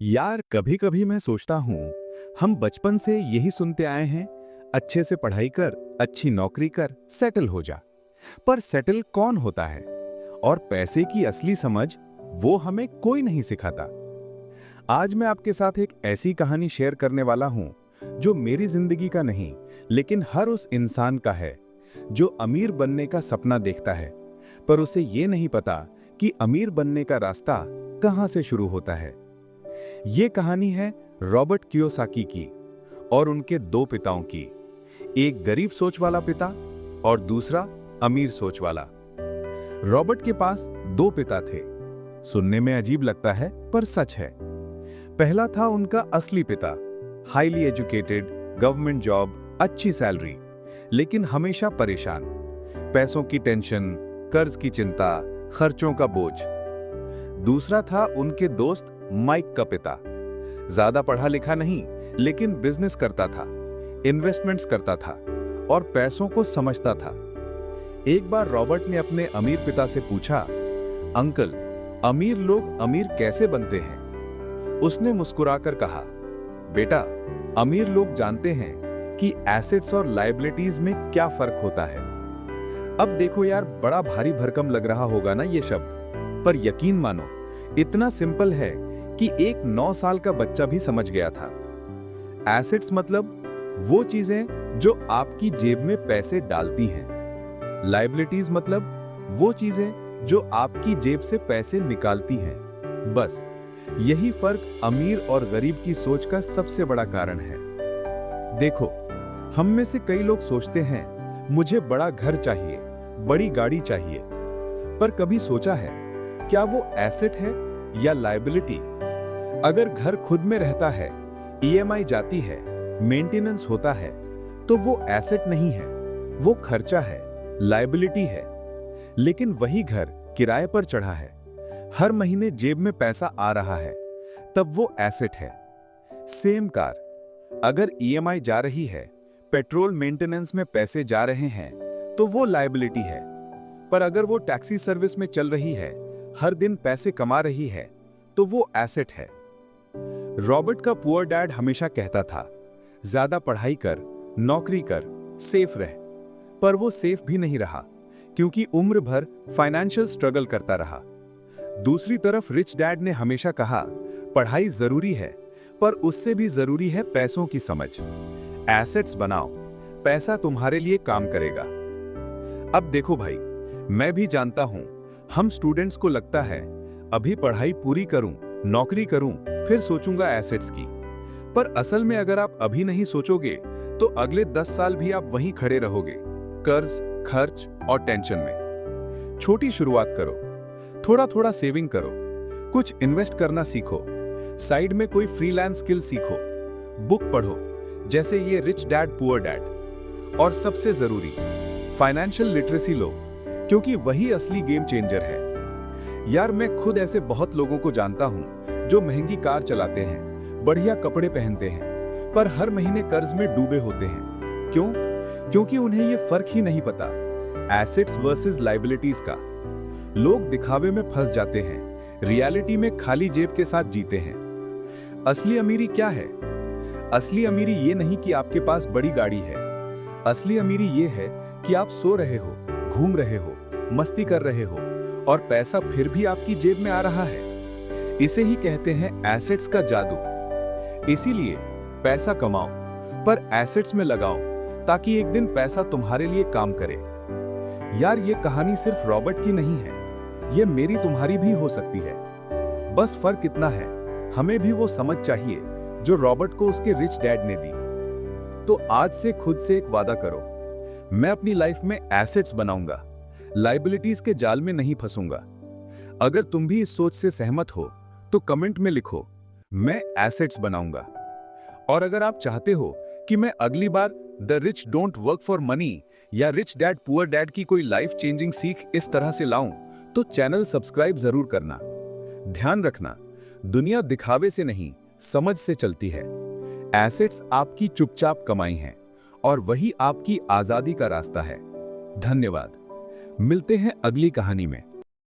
यार कभी कभी मैं सोचता हूँ हम बचपन से यही सुनते आए हैं, अच्छे से पढ़ाई कर, अच्छी नौकरी कर, सेटल हो जा। पर सेटल कौन होता है और पैसे की असली समझ वो हमें कोई नहीं सिखाता। आज मैं आपके साथ एक ऐसी कहानी शेयर करने वाला हूँ जो मेरी जिंदगी का नहीं लेकिन हर उस इंसान का है जो अमीर बनने का सपना देखता है, पर उसे ये नहीं पता कि अमीर बनने का रास्ता कहाँ से शुरू होता है। ये कहानी है रॉबर्ट कियोसाकी की और उनके दो पिताओं की। एक गरीब सोच वाला पिता और दूसरा अमीर सोच वाला। रॉबर्ट के पास दो पिता थे। सुनने में अजीब लगता है पर सच है। पहला था उनका असली पिता, हाईली एजुकेटेड, गवर्नमेंट जॉब, अच्छी सैलरी, लेकिन हमेशा परेशान। पैसों की टेंशन, कर्ज की चिंता, खर्चों का बोझ। दूसरा था उनके दोस्त माइक का पिता। ज्यादा पढ़ा लिखा नहीं लेकिन बिजनेस करता था, इन्वेस्टमेंट्स करता था और पैसों को समझता था। एक बार रॉबर्ट ने अपने अमीर पिता से पूछा, अंकल, अमीर लोग अमीर कैसे बनते हैं? उसने मुस्कुराकर कहा, बेटा, अमीर लोग जानते हैं कि एसेट्स और लायबिलिटीज में क्या फर्क होता है। अब देखो यार, बड़ा भारी भरकम लग रहा होगा ना ये शब्द, पर यकीन मानो इतना सिंपल है कि एक 9 साल का बच्चा भी समझ गया था। एसेट्स मतलब वो चीजें जो आपकी जेब में पैसे डालती हैं। लायबिलिटीज मतलब वो चीजें जो आपकी जेब से पैसे निकालती हैं। बस यही फर्क अमीर और गरीब की सोच का सबसे बड़ा कारण है। देखो, हम में से कई लोग सोचते हैं मुझे बड़ा घर चाहिए, बड़ी गाड़ी चाहिए, पर कभी सोचा है क्या वो एसेट है या लायबिलिटी? अगर घर खुद में रहता है, ईएमआई जाती है, मेंटेनेंस होता है, तो वो एसेट नहीं है, वो खर्चा है, लायबिलिटी है। लेकिन वही घर किराए पर चढ़ा है, हर महीने जेब में पैसा आ रहा है, तब वो एसेट है। सेम कार, अगर ईएमआई जा रही है, पेट्रोल मेंटेनेंस में पैसे जा रहे हैं, तो वो लायबिलिटी है। पर अगर वो टैक्सी सर्विस में चल रही है, हर दिन पैसे कमा रही है, तो वो एसेट है। रॉबर्ट का पुअर डैड हमेशा कहता था, ज्यादा पढ़ाई कर, नौकरी कर, सेफ रह। पर वो सेफ भी नहीं रहा, क्योंकि उम्र भर फाइनेंशियल स्ट्रगल करता रहा। दूसरी तरफ रिच डैड ने हमेशा कहा, पढ़ाई जरूरी है, पर उससे भी जरूरी है पैसों की समझ। एसेट्स बनाओ, पैसा तुम्हारे लिए काम करेगा। अब देखो भाई, मैं भी जानता हूं हम स्टूडेंट्स को लगता है अभी पढ़ाई पूरी करूं, नौकरी करूं, फिर सोचूंगा एसेट्स की। पर असल में अगर आप अभी नहीं सोचोगे तो अगले 10 साल भी आप वहीं खड़े रहोगे, कर्ज, खर्च और टेंशन में। छोटी शुरुआत करो, थोड़ा थोड़ा सेविंग करो, कुछ इन्वेस्ट करना सीखो, साइड में कोई फ्रीलांस स्किल सीखो, बुक पढ़ो जैसे ये रिच डैड पुअर डैड। और सबसे जरूरी, फाइनेंशियल लिटरेसी लो, क्योंकि वही असली गेम चेंजर है। यार, मैं खुद ऐसे बहुत लोगों को जानता हूं जो महंगी कार चलाते हैं, बढ़िया कपड़े पहनते हैं, पर हर महीने कर्ज में डूबे होते हैं। क्यों? क्योंकि उन्हें ये फर्क ही नहीं पता, एसेट्स वर्सेस लायबिलिटीज का। लोग दिखावे में फंस जाते हैं, रियलिटी में खाली जेब के साथ जीते हैं। असली अमीरी क्या है? असली अमीरी ये नहीं कि आपके पास बड़ी गाड़ी है। असली अमीरी ये है कि आप सो रहे हो, घूम रहे हो, मस्ती कर रहे हो और पैसा फिर भी आपकी जेब में आ रहा है। इसे ही कहते हैं एसेट्स का जादू। इसीलिए पैसा कमाओ, पर एसेट्स में लगाओ, ताकि एक दिन पैसा तुम्हारे लिए काम करे। यार, ये कहानी सिर्फ रॉबर्ट की नहीं है, ये मेरी तुम्हारी भी हो सकती है। बस फर्क इतना है, हमें भी वो समझ चाहिए जो रॉबर्ट को उसके रिच डैड ने दी। तो आज से खुद से एक वादा करो, मैं अपनी लाइफ में एसेट्स बनाऊंगा, लायबिलिटीज के जाल में नहीं फंसूंगा। अगर तुम भी इस सोच से सहमत हो तो कमेंट में लिखो, मैं एसेट्स बनाऊंगा। और अगर आप चाहते हो कि मैं अगली बार the rich don't work for money या रिच डैड पुअर डैड की कोई लाइफ चेंजिंग सीख इस तरह से लाऊं, तो चैनल सब्सक्राइब जरूर करना। ध्यान रखना, दुनिया दिखावे से नहीं, समझ से चलती है। एसेट्स आपकी चुपचाप कमाई हैं और वही आपकी आजादी का रास्ता है। धन्यवाद। मिलते हैं अगली कहानी में।